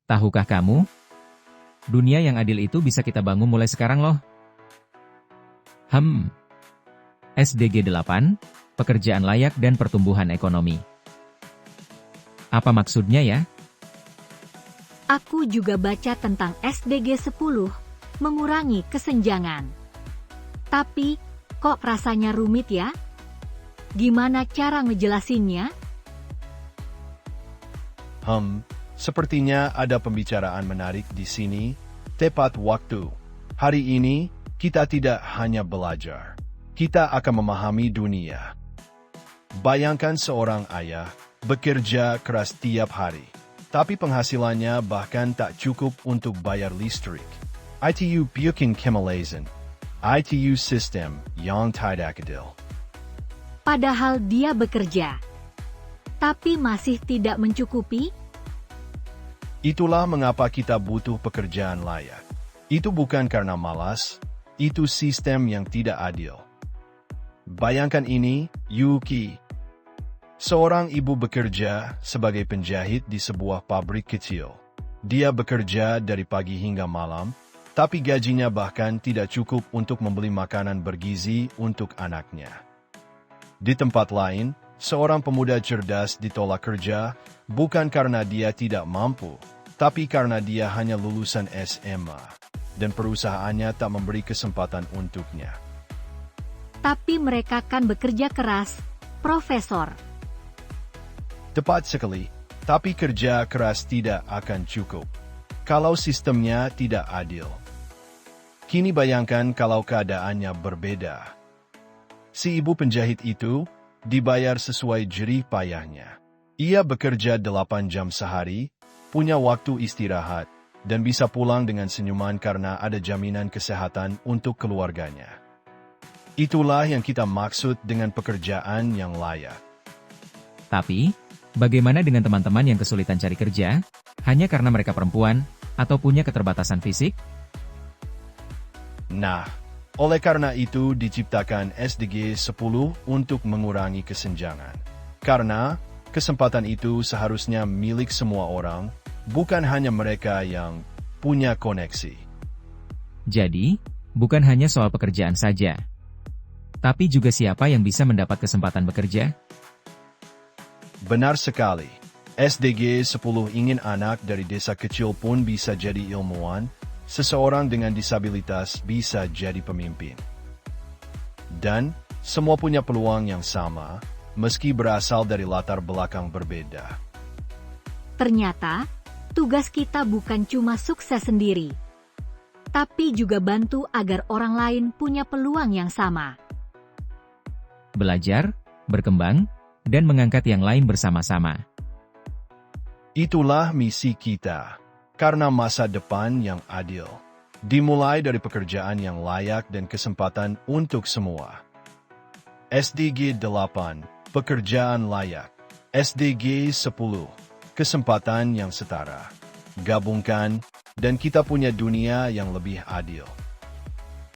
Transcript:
Tahukah kamu? Dunia yang adil itu bisa kita bangun mulai sekarang loh. SDG 8, Pekerjaan Layak dan Pertumbuhan Ekonomi. Apa maksudnya ya? Aku juga baca tentang SDG 10, mengurangi kesenjangan. Tapi, kok rasanya rumit ya? Gimana cara ngejelasinnya? Sepertinya ada pembicaraan menarik di sini. Tepat waktu. Hari ini, kita tidak hanya belajar. Kita akan memahami dunia. Bayangkan seorang ayah bekerja keras tiap hari, tapi penghasilannya bahkan tak cukup untuk bayar listrik. Itu bukan kemalasan. Itu sistem yang tidak adil. Padahal dia bekerja, tapi masih tidak mencukupi? Itulah mengapa kita butuh pekerjaan layak. Itu bukan karena malas, itu sistem yang tidak adil. Bayangkan ini, Yuki. Seorang ibu bekerja sebagai penjahit di sebuah pabrik kecil. Dia bekerja dari pagi hingga malam, tapi gajinya bahkan tidak cukup untuk membeli makanan bergizi untuk anaknya. Di tempat lain, seorang pemuda cerdas ditolak kerja, bukan karena dia tidak mampu, tapi karena dia hanya lulusan SMA, dan perusahaannya tak memberi kesempatan untuknya. Tapi mereka kan bekerja keras, Profesor. Tepat sekali, tapi kerja keras tidak akan cukup kalau sistemnya tidak adil. Kini bayangkan kalau keadaannya berbeda. Si ibu penjahit itu dibayar sesuai jerih payahnya. Ia bekerja 8 jam sehari, punya waktu istirahat, dan bisa pulang dengan senyuman karena ada jaminan kesehatan untuk keluarganya. Itulah yang kita maksud dengan pekerjaan yang layak. Tapi, bagaimana dengan teman-teman yang kesulitan cari kerja, hanya karena mereka perempuan, atau punya keterbatasan fisik? Nah, oleh karena itu diciptakan SDG 10 untuk mengurangi kesenjangan. Karena, kesempatan itu seharusnya milik semua orang, bukan hanya mereka yang punya koneksi. Jadi, bukan hanya soal pekerjaan saja. Tapi juga siapa yang bisa mendapat kesempatan bekerja? Benar sekali. SDG 10 ingin anak dari desa kecil pun bisa jadi ilmuwan, seseorang dengan disabilitas bisa jadi pemimpin. Dan, semua punya peluang yang sama, meski berasal dari latar belakang berbeda. Ternyata, tugas kita bukan cuma sukses sendiri, tapi juga bantu agar orang lain punya peluang yang sama. Belajar, berkembang, dan mengangkat yang lain bersama-sama. Itulah misi kita, karena masa depan yang adil dimulai dari pekerjaan yang layak dan kesempatan untuk semua. SDG 8, Pekerjaan Layak. SDG 10, Kesempatan yang setara. Gabungkan, dan kita punya dunia yang lebih adil.